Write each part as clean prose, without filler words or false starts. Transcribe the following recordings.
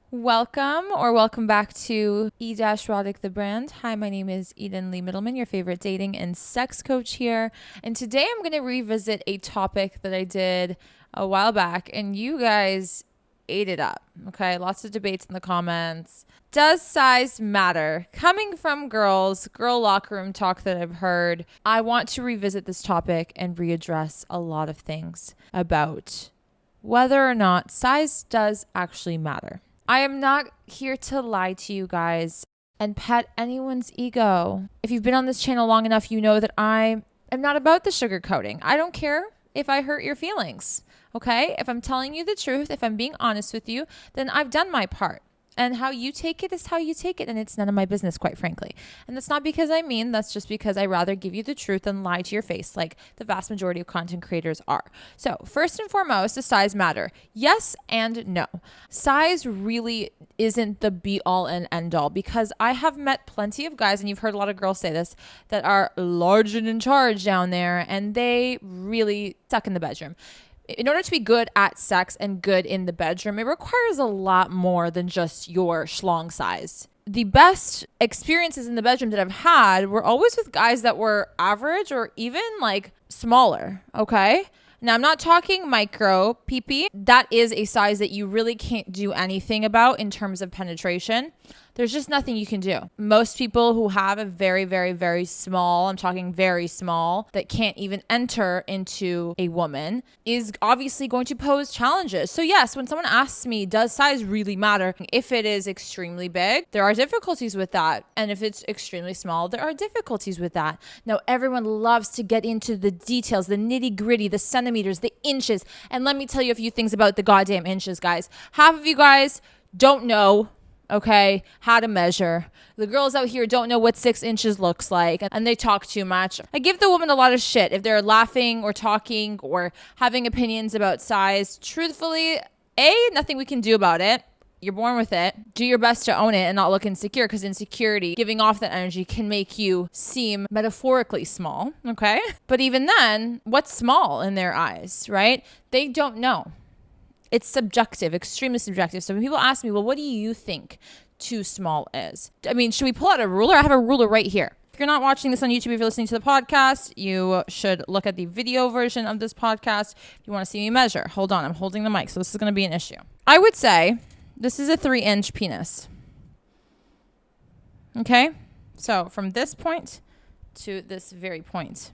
Welcome back to E-Rodic the brand. Hi, my name is Eden Lee Middleman, your favorite dating and sex coach here. And today I'm going to revisit a topic that I did a while back and you guys ate it up. Okay, lots of debates in the comments. Does size matter? Coming from girl locker room talk that I've heard, I want to revisit this topic and readdress a lot of things about whether or not size does actually matter. I am not here to lie to you guys and pet anyone's ego. If you've been on this channel long enough, you know that I am not about the sugarcoating. I don't care if I hurt your feelings, okay? If I'm telling you the truth, if I'm being honest with you, then I've done my part. And how you take it is how you take it, and it's none of my business, quite frankly. And that's not because I'm mean. That's just because I rather give you the truth than lie to your face, like the vast majority of content creators are. So first and foremost, does size matter? Yes and no. Size really isn't the be-all and end-all, because I have met plenty of guys, and you've heard a lot of girls say this, that are large and in charge down there, and they really suck in the bedroom. In order to be good at sex and good in the bedroom, it requires a lot more than just your schlong size. The best experiences in the bedroom that I've had were always with guys that were average or even like smaller, okay? Now, I'm not talking micro PP. That is a size that you really can't do anything about in terms of penetration. There's just nothing you can do. Most people who have a very, very, very small, I'm talking very small, that can't even enter into a woman is obviously going to pose challenges. So yes, when someone asks me, does size really matter? If it is extremely big, there are difficulties with that. And if it's extremely small, there are difficulties with that. Now, everyone loves to get into the details, the nitty gritty, the centimeters, the inches. And let me tell you a few things about the goddamn inches, guys. Half of you guys don't know, okay, how to measure. The girls out here don't know what 6 inches looks like, and they talk too much. I give the woman a lot of shit if they're laughing or talking or having opinions about size. Truthfully, nothing we can do about it. You're born with it. Do your best to own it and not look insecure, because insecurity, giving off that energy, can make you seem metaphorically small, okay? But even then, what's small in their eyes, right? They don't know. It's subjective, extremely subjective. So when people ask me, well, what do you think too small is? I mean, should we pull out a ruler? I have a ruler right here. If you're not watching this on YouTube, if you're listening to the podcast, you should look at the video version of this podcast if you want to see me measure. Hold on, I'm holding the mic, so this is going to be an issue. I would say this is a 3-inch penis. Okay? So from this point to this very point,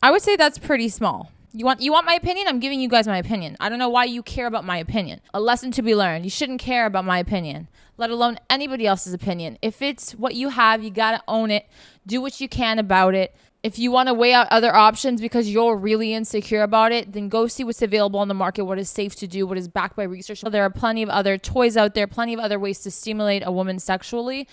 I would say that's pretty small. You want my opinion? I'm giving you guys my opinion. I don't know why you care about my opinion. A lesson to be learned. You shouldn't care about my opinion, let alone anybody else's opinion. If it's what you have, you got to own it. Do what you can about it. If you want to weigh out other options because you're really insecure about it, then go see what's available on the market, what is safe to do, what is backed by research. There are plenty of other toys out there, plenty of other ways to stimulate a woman sexually,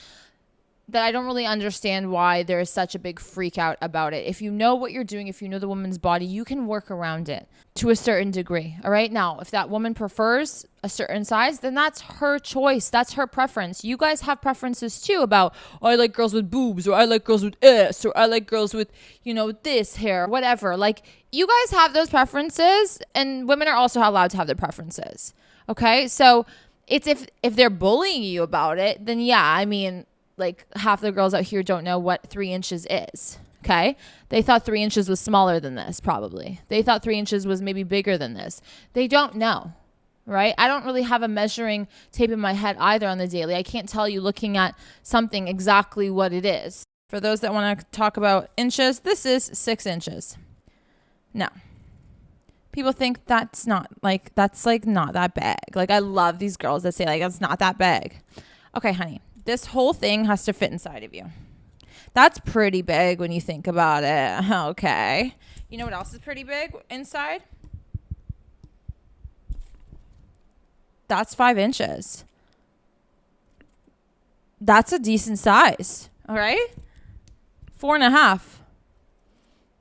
that I don't really understand why there is such a big freak out about it. If you know what you're doing, if you know the woman's body, you can work around it to a certain degree. All right. Now, if that woman prefers a certain size, then that's her choice. That's her preference. You guys have preferences too about, oh, I like girls with boobs, or I like girls with ass, or I like girls with, this hair, whatever. Like, you guys have those preferences, and women are also allowed to have their preferences. Okay. So it's if they're bullying you about it, then yeah, I mean, like half the girls out here don't know what 3 inches is. Okay. They thought 3 inches was smaller than this, probably. They thought 3 inches was maybe bigger than this. They don't know, right? I don't really have a measuring tape in my head either on the daily. I can't tell you looking at something exactly what it is. For those that want to talk about inches, this is 6 inches. Now, people think that's not not that big. Like, I love these girls that say like, it's not that big. Okay, honey. This whole thing has to fit inside of you. That's pretty big when you think about it. Okay. You know what else is pretty big inside? That's 5 inches. That's a decent size. All right. 4.5.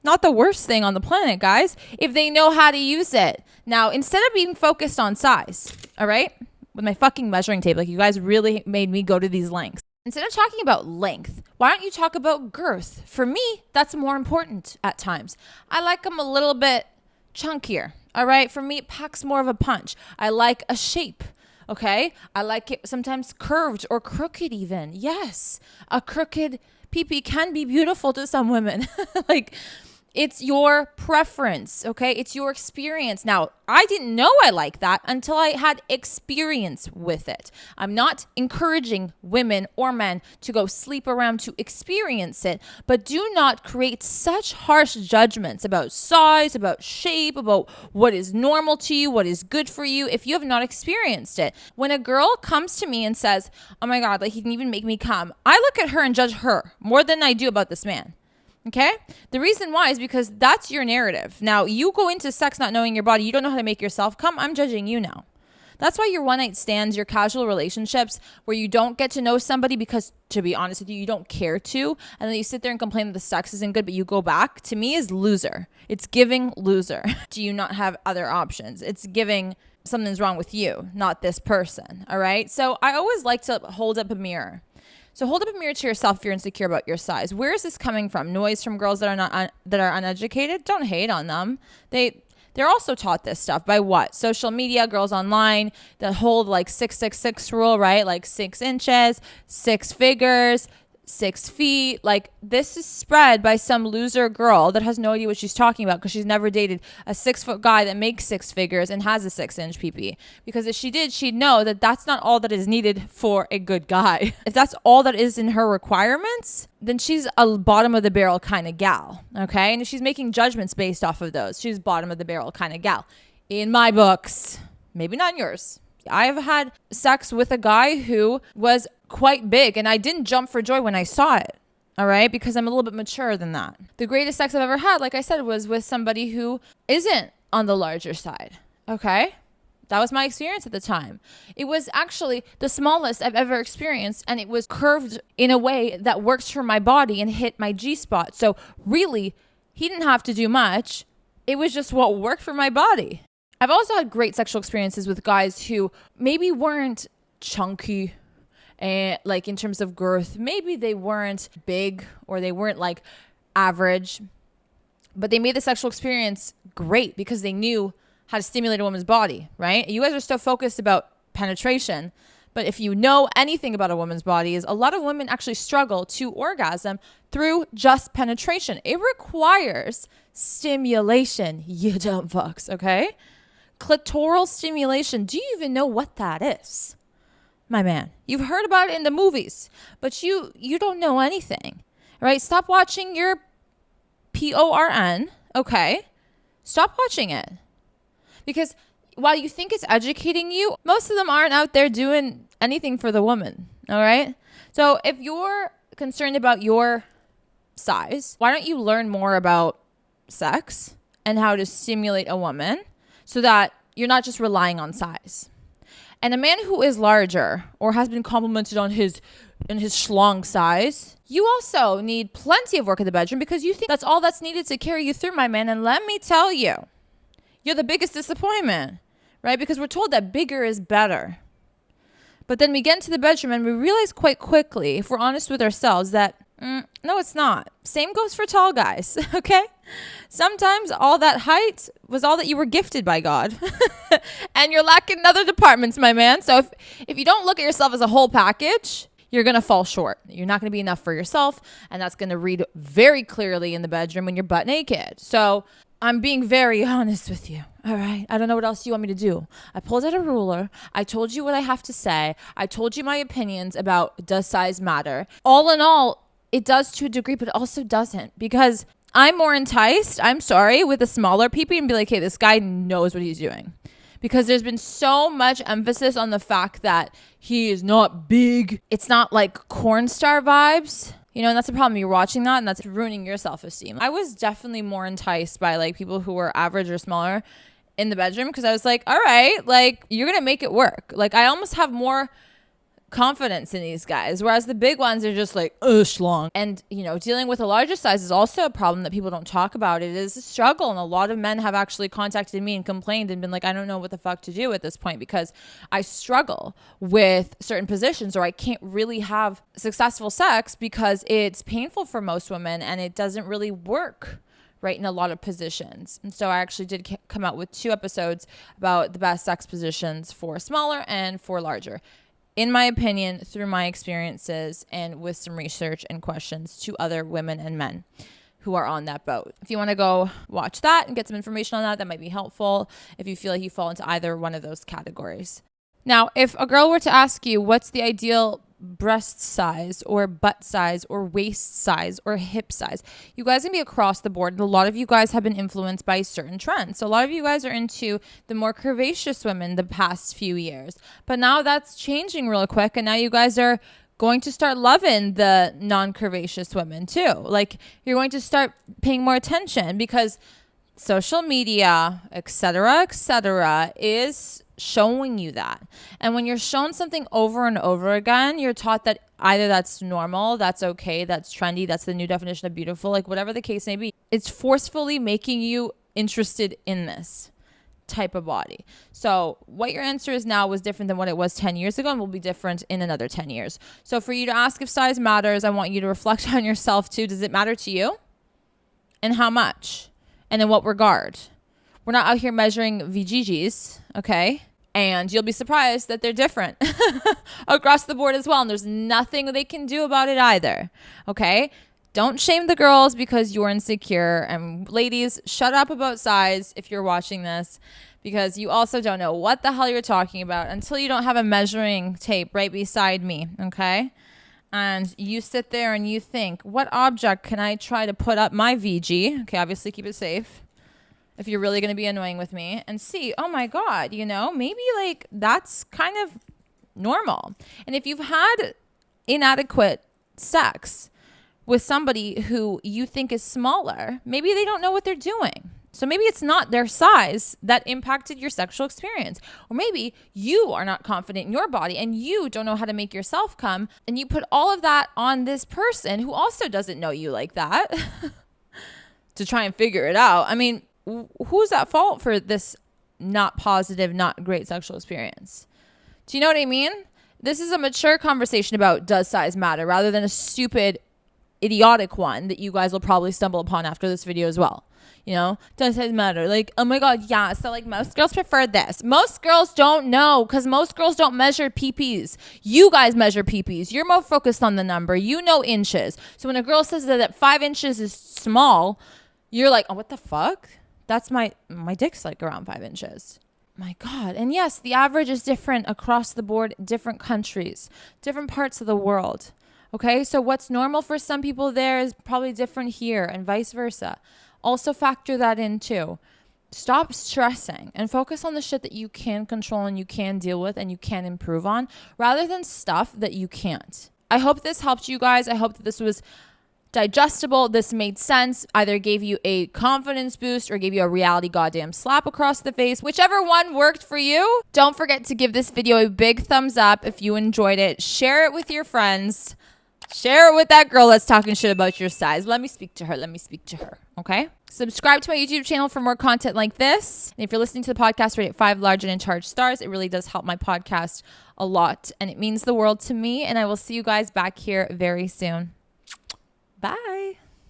Not the worst thing on the planet, guys, if they know how to use it. Now, instead of being focused on size, all right, with my fucking measuring tape, like, you guys really made me go to these lengths. Instead of talking about length, why don't you talk about girth? For me, that's more important at times. I like them a little bit chunkier, all right? For me, it packs more of a punch. I like a shape. Okay. I like it sometimes curved or crooked even. Yes. A crooked pee-pee can be beautiful to some women. Like, it's your preference, okay? It's your experience. Now, I didn't know I liked that until I had experience with it. I'm not encouraging women or men to go sleep around to experience it, but do not create such harsh judgments about size, about shape, about what is normal to you, what is good for you, if you have not experienced it. When a girl comes to me and says, oh my God, like he can even make me come, I look at her and judge her more than I do about this man. Okay? The reason why is because that's your narrative. Now, you go into sex not knowing your body. You don't know how to make yourself come. I'm judging you now. That's why your one-night stands, your casual relationships where you don't get to know somebody because, to be honest with you, you don't care to, and then you sit there and complain that the sex isn't good, but you go back, to me is loser. It's giving loser. Do you not have other options? It's giving something's wrong with you, not this person. All right? So I always like to hold up a mirror. So hold up a mirror to yourself if you're insecure about your size. Where is this coming from? Noise from girls that are not that are uneducated? Don't hate on them. They're also taught this stuff by what? Social media, girls online, the whole like 666 rule, right? Like 6 inches, 6 figures, 6 feet. Like, this is spread by some loser girl that has no idea what she's talking about because she's never dated a 6-foot guy that makes 6 figures and has a 6-inch PP. Because if she did, she'd know that that's not all that is needed for a good guy. If that's all that is in her requirements, then she's a bottom of the barrel kind of gal. Okay. And if she's making judgments based off of those, she's bottom of the barrel kind of gal. In my books, maybe not in yours. I've had sex with a guy who was quite big and I didn't jump for joy when I saw it. All right. Because I'm a little bit mature than that. The greatest sex I've ever had, like I said, was with somebody who isn't on the larger side. Okay. That was my experience at the time. It was actually the smallest I've ever experienced, and it was curved in a way that works for my body and hit my G-spot. So really, he didn't have to do much. It was just what worked for my body. I've also had great sexual experiences with guys who maybe weren't chunky and like in terms of girth. Maybe they weren't big or they weren't like average, but they made the sexual experience great because they knew how to stimulate a woman's body, right? You guys are still focused about penetration, but if you know anything about a woman's body, is a lot of women actually struggle to orgasm through just penetration. It requires stimulation, you dumb fucks, okay? Clitoral stimulation. Do you even know what that is? My man, you've heard about it in the movies, but you don't know anything, right? Stop watching your porn, okay? Stop watching it. Because while you think it's educating you, most of them aren't out there doing anything for the woman, all right? So if you're concerned about your size, why don't you learn more about sex and how to stimulate a woman so that you're not just relying on size? And a man who is larger or has been complimented on his schlong size, you also need plenty of work in the bedroom because you think that's all that's needed to carry you through, my man. And let me tell you, you're the biggest disappointment, right? Because we're told that bigger is better. But then we get into the bedroom and we realize quite quickly, if we're honest with ourselves, that no, it's not. Same goes for tall guys, okay? Sometimes all that height was all that you were gifted by God. And you're lacking in other departments, my man. So if you don't look at yourself as a whole package, you're going to fall short. You're not going to be enough for yourself. And that's going to read very clearly in the bedroom when you're butt naked. So I'm being very honest with you. All right. I don't know what else you want me to do. I pulled out a ruler. I told you what I have to say. I told you my opinions about does size matter. All in all, it does to a degree, but it also doesn't, because I'm more enticed, I'm sorry, with a smaller peepee and be like, hey, this guy knows what he's doing. Because there's been so much emphasis on the fact that he is not big. It's not like corn star vibes. You know, and that's the problem. You're watching that and that's ruining your self-esteem. I was definitely more enticed by like people who were average or smaller in the bedroom because I was like, all right, like you're going to make it work. Like I almost have more confidence in these guys, whereas the big ones are just like schlong. And you know, dealing with a larger size is also a problem that people don't talk about. It is a struggle, and a lot of men have actually contacted me and complained and been like, I don't know what the fuck to do at this point because I struggle with certain positions, or I can't really have successful sex because it's painful for most women and it doesn't really work right, in a lot of positions. And so I actually did come out with 2 episodes about the best sex positions for smaller and for larger, in my opinion, through my experiences and with some research and questions to other women and men who are on that boat. If you want to go watch that and get some information on that, that might be helpful if you feel like you fall into either one of those categories. Now, if a girl were to ask you what's the ideal breast size or butt size or waist size or hip size, you guys can be across the board. And a lot of you guys have been influenced by certain trends. So a lot of you guys are into the more curvaceous women the past few years. But now that's changing real quick. And now you guys are going to start loving the non-curvaceous women too. Like, you're going to start paying more attention because social media, etc., is showing you that. And when you're shown something over and over again, you're taught that either that's normal, that's okay, that's trendy, that's the new definition of beautiful, like whatever the case may be. It's forcefully making you interested in this type of body. So what your answer is now was different than what it was 10 years ago and will be different in another 10 years. So for you to ask if size matters, I want you to reflect on yourself too. Does it matter to you? And how much? And in what regard? We're not out here measuring VGGs, okay? And you'll be surprised that they're different across the board as well. And there's nothing they can do about it either, okay? Don't shame the girls because you're insecure. And ladies, shut up about size if you're watching this, because you also don't know what the hell you're talking about until you don't have a measuring tape right beside me, okay? And you sit there and you think, what object can I try to put up my VG? Okay, obviously keep it safe if you're really going to be annoying with me, and see, oh my God, you know, maybe like that's kind of normal. And if you've had inadequate sex with somebody who you think is smaller, maybe they don't know what they're doing. So maybe it's not their size that impacted your sexual experience. Or maybe you are not confident in your body and you don't know how to make yourself come, and you put all of that on this person who also doesn't know you like that to try and figure it out. I mean, who's at fault for this not positive, not great sexual experience? Do you know what I mean? This is a mature conversation about does size matter, rather than a stupid, idiotic one that you guys will probably stumble upon after this video as well. You know, does size matter? Like, oh my God, yeah. So like most girls prefer this. Most girls don't know, because most girls don't measure PPs. You guys measure PPs. You're more focused on the number. You know inches. So when a girl says that 5 inches is small, you're like, oh, what the fuck? That's my dick's like around 5 inches. My God. And yes, the average is different across the board, different countries, different parts of the world. Okay, so what's normal for some people there is probably different here, and vice versa. Also factor that in too. Stop stressing and focus on the shit that you can control and you can deal with and you can improve on, rather than stuff that you can't. I hope this helped you guys. I hope that this was digestible, this made sense, either gave you a confidence boost or gave you a reality goddamn slap across the face. Whichever one worked for you. Don't forget to give this video a big thumbs up if you enjoyed it. Share it with your friends. Share it with that girl that's talking shit about your size. Let me speak to her. Okay? Subscribe to my YouTube channel for more content like this. And if you're listening to the podcast, rate it 5 large and in charge stars. It really does help my podcast a lot, and it means the world to me. And I will see you guys back here very soon. Bye.